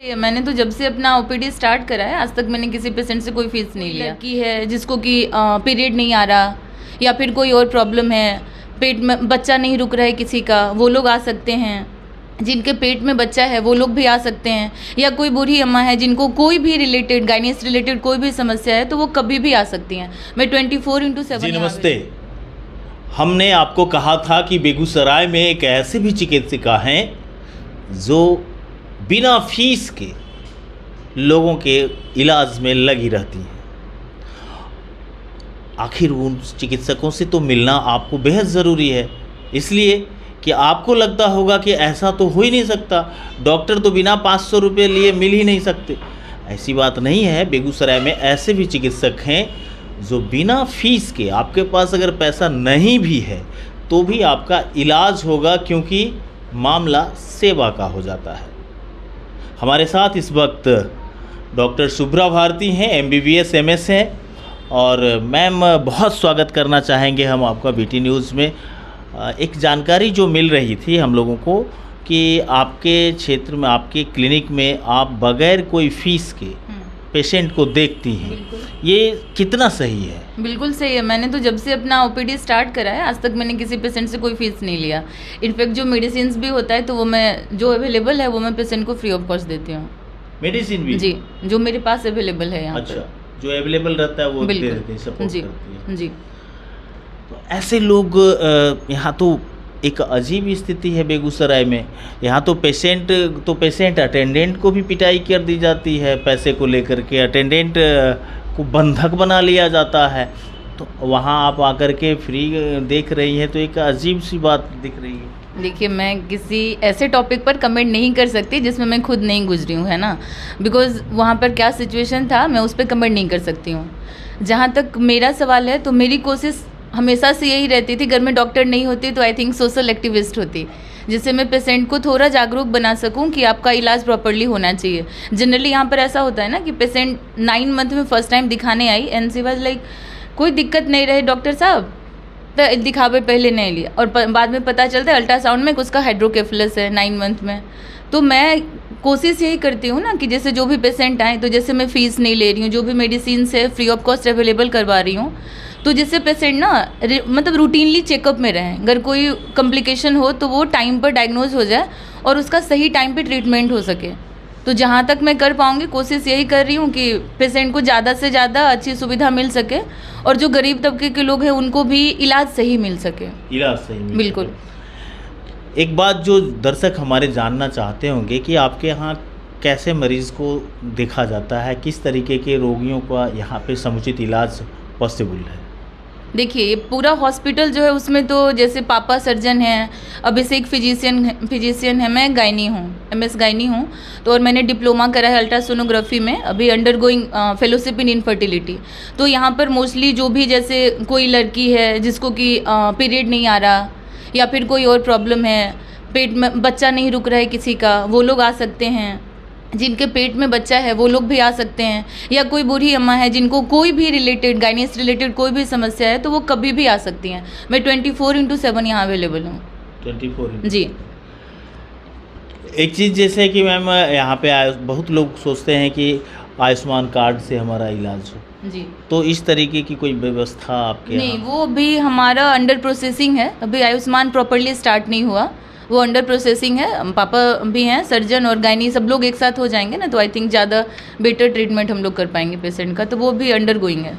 मैंने तो जब से अपना ओपीडी स्टार्ट करा है आज तक मैंने किसी पेशेंट से कोई फीस नहीं लिया। लड़की है जिसको कि पीरियड नहीं आ रहा या फिर कोई और प्रॉब्लम है, पेट में बच्चा नहीं रुक रहा है किसी का, वो लोग आ सकते हैं। जिनके पेट में बच्चा है वो लोग भी आ सकते हैं, या कोई बूढ़ी अम्मा है जिनको कोई भी रिलेटेड गाइनी से रिलेटेड कोई भी समस्या है तो वो कभी भी आ सकती हैं। मैं 24/7। जी नमस्ते। हमने आपको कहा था कि बेगूसराय में एक ऐसे भी चिकित्सिका हैं जो बिना फीस के लोगों के इलाज में लगी रहती हैं। आखिर उन चिकित्सकों से तो मिलना आपको बेहद ज़रूरी है, इसलिए कि आपको लगता होगा कि ऐसा तो हो ही नहीं सकता, डॉक्टर तो बिना 500 रुपये लिए मिल ही नहीं सकते। ऐसी बात नहीं है। बेगूसराय में ऐसे भी चिकित्सक हैं जो बिना फीस के, आपके पास अगर पैसा नहीं भी है तो भी आपका इलाज होगा, क्योंकि मामला सेवा का हो जाता है। हमारे साथ इस वक्त डॉक्टर शुभ्रा भारती हैं, MBBS MS हैं, और मैम बहुत स्वागत करना चाहेंगे हम आपका BT न्यूज़ में। एक जानकारी जो मिल रही थी हम लोगों को कि आपके क्षेत्र में, आपके क्लिनिक में आप बगैर कोई फीस के पेशेंट को देखती हैं, ये कितना सही है? बिल्कुल सही है। मैंने तो जब से अपना ओपीडी स्टार्ट करा है आज तक मैंने किसी पेशेंट से कोई फीस नहीं लिया। इनफैक्ट जो मेडिसिन भी होता है तो वो मैं जो अवेलेबल है वो मैं पेशेंट को फ्री ऑफ कॉस्ट देती हूँ। मेडिसिन भी? जी, जो मेरे पास अवेलेबल है यहाँ। अच्छा, जो अवेलेबल रहता है वो दे देते हैं, सपोर्ट जी करती है। जी। तो ऐसे लोग यहाँ तो एक अजीब स्थिति है बेगूसराय में। यहाँ तो पेशेंट अटेंडेंट को भी पिटाई कर दी जाती है, पैसे को लेकर के अटेंडेंट को बंधक बना लिया जाता है। तो वहाँ आप आकर के फ्री देख रही हैं, तो एक अजीब सी बात दिख रही है। देखिए, मैं किसी ऐसे टॉपिक पर कमेंट नहीं कर सकती जिसमें मैं खुद नहीं गुजरी हूँ, है ना, बिकॉज़ वहाँ पर क्या सिचुएशन था मैं उस पर कमेंट नहीं कर सकती हूँ। जहाँ तक मेरा सवाल है तो मेरी कोशिश हमेशा से यही रहती थी, अगर मैं डॉक्टर नहीं होती तो आई थिंक सोशल एक्टिविस्ट होती, जिससे मैं पेशेंट को थोड़ा जागरूक बना सकूं कि आपका इलाज प्रॉपर्ली होना चाहिए। जनरली यहाँ पर ऐसा होता है ना कि पेशेंट 9 मंथ में फर्स्ट टाइम दिखाने आई एंड शी वाज लाइक कोई दिक्कत नहीं रहे डॉक्टर साहब, तो दिखावे पहले नहीं लिया और बाद में पता चलता है अल्ट्रासाउंड में उसका हाइड्रोकेफलस है 9 मंथ में। तो मैं कोशिश यही करती हूँ ना कि जैसे जो भी पेशेंट आए तो जैसे मैं फ़ीस नहीं ले रही हूँ, जो भी मेडिसिन है फ्री ऑफ कॉस्ट अवेलेबल करवा रही हूँ, तो जिससे पेशेंट ना मतलब रूटीनली चेकअप में रहें। अगर कोई कॉम्प्लिकेशन हो तो वो टाइम पर डायग्नोज हो जाए और उसका सही टाइम पे ट्रीटमेंट हो सके। तो जहाँ तक मैं कर पाऊँगी कोशिश यही कर रही हूँ कि पेशेंट को ज़्यादा से ज़्यादा अच्छी सुविधा मिल सके और जो गरीब तबके के लोग हैं उनको भी इलाज सही मिल सके। इलाज सही मिल बिल्कुल। सके। एक बात जो दर्शक हमारे जानना चाहते होंगे कि आपके यहाँ कैसे मरीज़ को देखा जाता है, किस तरीके के रोगियों का यहाँ पे समुचित इलाज पॉसिबल है? देखिए, ये पूरा हॉस्पिटल जो है उसमें तो जैसे पापा सर्जन हैं, अभिषेक फिजिशियन है, मैं गायनी हूँ, MS गायनी हूँ, तो और मैंने डिप्लोमा करा है अल्ट्रासोनोग्राफी में, अभी अंडरगोइंग फेलोशिप इन इनफर्टिलिटी। तो यहाँ पर मोस्टली जो भी जैसे कोई लड़की है जिसको कि पीरियड नहीं आ रहा या फिर कोई और प्रॉब्लम है, पेट में बच्चा नहीं रुक रहा है किसी का, वो लोग आ सकते हैं। जिनके पेट में बच्चा है वो लोग भी आ सकते हैं, या कोई बूढ़ी अम्मा है जिनको कोई भी रिलेटेड गाइनी से रिलेटेड कोई भी समस्या है तो वो कभी भी आ सकती हैं। मैं 24/7 यहाँ अवेलेबल हूँ। 24 जी। एक चीज़ जैसे कि मैम यहाँ पे बहुत लोग सोचते हैं कि आयुष्मान कार्ड से हमारा इलाज हो जी, तो इस तरीके की कोई व्यवस्था आपके नहीं, यहाँ? वो भी हमारा अंडर प्रोसेसिंग है, अभी आयुष्मान प्रॉपरली स्टार्ट नहीं हुआ, वो अंडर प्रोसेसिंग है। पापा भी हैं सर्जन और गायनी, सब लोग एक साथ हो जाएंगे ना, तो आई थिंक ज़्यादा बेटर ट्रीटमेंट हम लोग कर पाएंगे पेशेंट का, तो वो भी अंडर गोइंग है।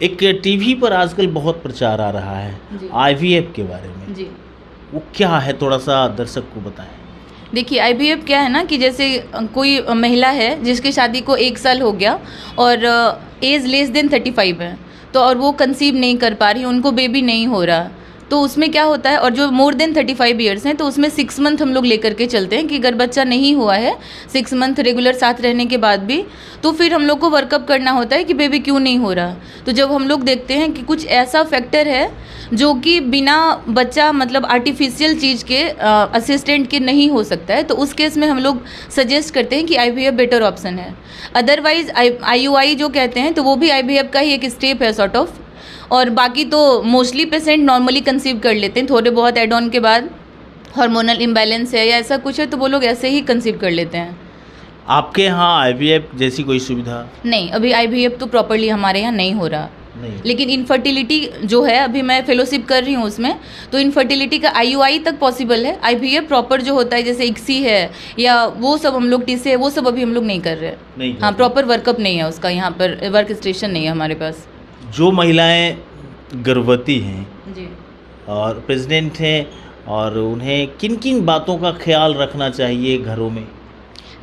एक टीवी पर आजकल बहुत प्रचार आ रहा है IVF के बारे में। जी, वो क्या है, थोड़ा सा दर्शक को बताएं। देखिए, IVF क्या है ना कि जैसे कोई महिला है जिसकी शादी को 1 साल हो गया और एज लेस देन 35 है, तो और वो कंसीव नहीं कर पा रही, उनको बेबी नहीं हो रहा, तो उसमें क्या होता है, और जो मोर देन 35 ईयर्स हैं तो उसमें 6 मंथ हम लोग लेकर के चलते हैं कि अगर बच्चा नहीं हुआ है 6 मंथ रेगुलर साथ रहने के बाद भी, तो फिर हम लोग को वर्कअप करना होता है कि बेबी क्यों नहीं हो रहा। तो जब हम लोग देखते हैं कि कुछ ऐसा फैक्टर है जो कि बिना बच्चा मतलब आर्टिफिशियल चीज़ के असिस्टेंट के नहीं हो सकता है, तो उस केस में हम लोग सजेस्ट करते हैं कि IVF बेटर ऑप्शन है। अदरवाइज IUI जो कहते हैं तो वो भी IVF का ही एक स्टेप है सॉर्ट ऑफ, और बाकी तो मोस्टली पेशेंट नॉर्मली कंसीव कर लेते हैं, थोड़े बहुत एड ऑन के बाद हार्मोनल इम्बैलेंस है या ऐसा कुछ है तो वो लोग ऐसे ही कंसीव कर लेते हैं। आपके यहाँ आईवीएफ जैसी कोई सुविधा नहीं, अभी आईवीएफ तो प्रॉपरली हमारे यहाँ नहीं हो रहा। नहीं? लेकिन इनफर्टिलिटी जो है, अभी मैं फेलोशिप कर रही हूँ उसमें, तो इनफर्टिलिटी का IUI तक पॉसिबल है। आईवीएफ प्रॉपर जो होता है जैसे ICSI है या वो सब हम लोग TC है, वो सब अभी हम लोग नहीं कर रहे हैं। हाँ, प्रॉपर वर्कअप नहीं है उसका, यहाँ पर वर्क स्टेशन नहीं है हमारे पास। जो महिलाएं गर्भवती हैं जी, और प्रेग्नेंट हैं, और उन्हें किन किन बातों का ख्याल रखना चाहिए घरों में?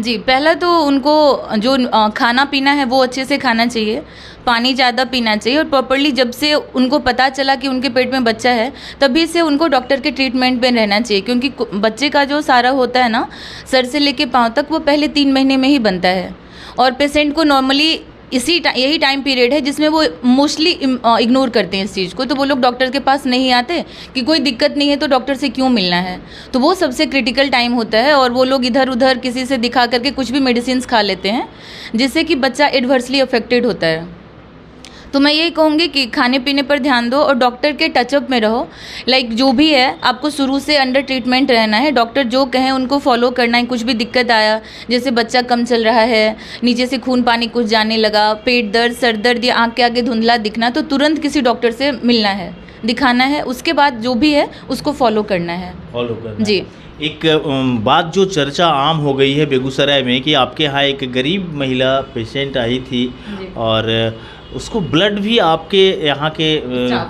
जी, पहला तो उनको जो खाना पीना है वो अच्छे से खाना चाहिए, पानी ज़्यादा पीना चाहिए, और प्रॉपरली जब से उनको पता चला कि उनके पेट में बच्चा है तभी से उनको डॉक्टर के ट्रीटमेंट में रहना चाहिए, क्योंकि बच्चे का जो सारा होता है ना, सर से लेके पाँव तक, वो पहले 3 महीने में ही बनता है। और पेशेंट को नॉर्मली यही टाइम पीरियड है जिसमें वो मोस्टली इग्नोर करते हैं इस चीज़ को, तो वो लोग डॉक्टर के पास नहीं आते कि कोई दिक्कत नहीं है तो डॉक्टर से क्यों मिलना है। तो वो सबसे क्रिटिकल टाइम होता है, और वो लोग इधर उधर किसी से दिखा करके कुछ भी मेडिसिन खा लेते हैं, जिससे कि बच्चा एडवर्सली अफेक्टेड होता है। तो मैं यही कहूँगी कि खाने पीने पर ध्यान दो और डॉक्टर के टचअप में रहो। लाइक जो भी है, आपको शुरू से अंडर ट्रीटमेंट रहना है, डॉक्टर जो कहें उनको फॉलो करना है। कुछ भी दिक्कत आया, जैसे बच्चा कम चल रहा है, नीचे से खून पानी कुछ जाने लगा, पेट दर्द, सर दर्द या आँख के आगे धुंधला दिखना, तो तुरंत किसी डॉक्टर से मिलना है, दिखाना है। उसके बाद जो भी है उसको फॉलो करना है। जी। एक बात जो चर्चा आम हो गई है बेगूसराय में कि आपके यहाँ एक गरीब महिला पेशेंट आई थी और उसको ब्लड भी आपके यहाँ के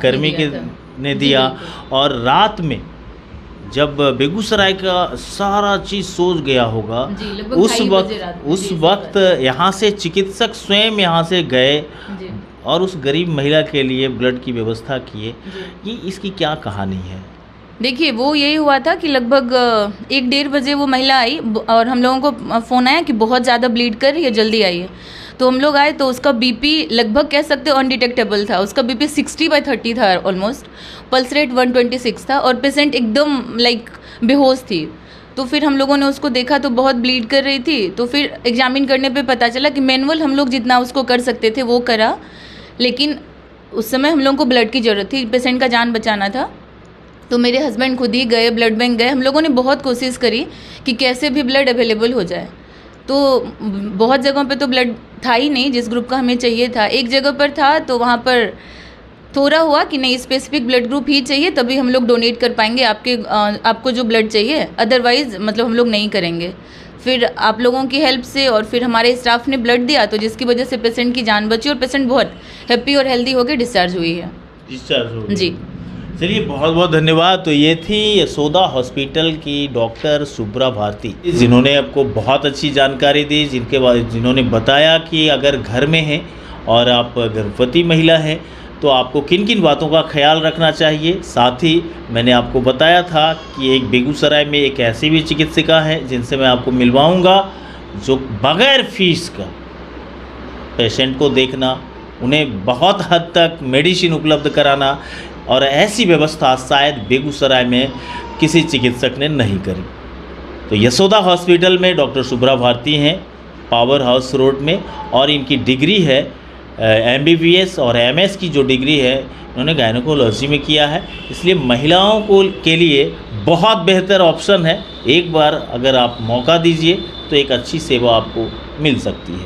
कर्मी के ने दिया, और रात में जब बेगूसराय का सारा चीज़ सोच गया होगा, उस वक्त यहाँ से चिकित्सक स्वयं यहाँ से गए और उस गरीब महिला के लिए ब्लड की व्यवस्था किए। ये इसकी क्या कहानी है? देखिए, वो यही हुआ था कि लगभग 1-1:30 बजे वो महिला आई और हम लोगों को फ़ोन आया कि बहुत ज़्यादा ब्लीड कर रही है, जल्दी आइए। तो हम लोग आए तो उसका BP लगभग कह सकते हो अनडिटेक्टेबल था। उसका BP 60/30 था ऑलमोस्ट, पल्स रेट 126 था, और पेशेंट एकदम लाइक बेहोश थी। तो फिर हम लोगों ने उसको देखा तो बहुत ब्लीड कर रही थी। तो फिर एग्जामिन करने पे पता चला कि मैनुअल हम लोग जितना उसको कर सकते थे वो करा, लेकिन उस समय हम लोगों को ब्लड की ज़रूरत थी, पेशेंट का जान बचाना था। तो मेरे हस्बैंड खुद ही गए, ब्लड बैंक गए। हम लोगों ने बहुत कोशिश करी कि कैसे भी ब्लड अवेलेबल हो जाए। तो बहुत जगहों पे तो ब्लड था ही नहीं जिस ग्रुप का हमें चाहिए था। एक जगह पर था तो वहाँ पर थोड़ा हुआ कि नहीं, स्पेसिफिक ब्लड ग्रुप ही चाहिए तभी हम लोग डोनेट कर पाएंगे आपको जो ब्लड चाहिए, अदरवाइज़ मतलब हम लोग नहीं करेंगे। फिर आप लोगों की हेल्प से और फिर हमारे स्टाफ ने ब्लड दिया, तो जिसकी वजह से पेशेंट की जान बची और पेशेंट बहुत हैप्पी और हेल्दी होकर डिस्चार्ज हुई है। जी, चलिए, बहुत बहुत धन्यवाद। तो ये थी यशोदा हॉस्पिटल की डॉक्टर शुभ्रा भारती, जिन्होंने आपको बहुत अच्छी जानकारी दी, जिन्होंने बताया कि अगर घर में हैं और आप गर्भवती महिला हैं तो आपको किन किन बातों का ख्याल रखना चाहिए। साथ ही मैंने आपको बताया था कि एक बेगूसराय में एक ऐसी भी चिकित्सिका है जिनसे मैं आपको मिलवाऊंगा, जो बग़ैर फीस का पेशेंट को देखना, उन्हें बहुत हद तक मेडिसिन उपलब्ध कराना, और ऐसी व्यवस्था शायद बेगूसराय में किसी चिकित्सक ने नहीं करी। तो यशोदा हॉस्पिटल में डॉक्टर शुभ्रा भारती हैं, पावर हाउस रोड में, और इनकी डिग्री है MBBS और MS की जो डिग्री है इन्होंने गायनेकोलॉजी में किया है। इसलिए महिलाओं के लिए बहुत बेहतर ऑप्शन है। एक बार अगर आप मौका दीजिए तो एक अच्छी सेवा आपको मिल सकती है।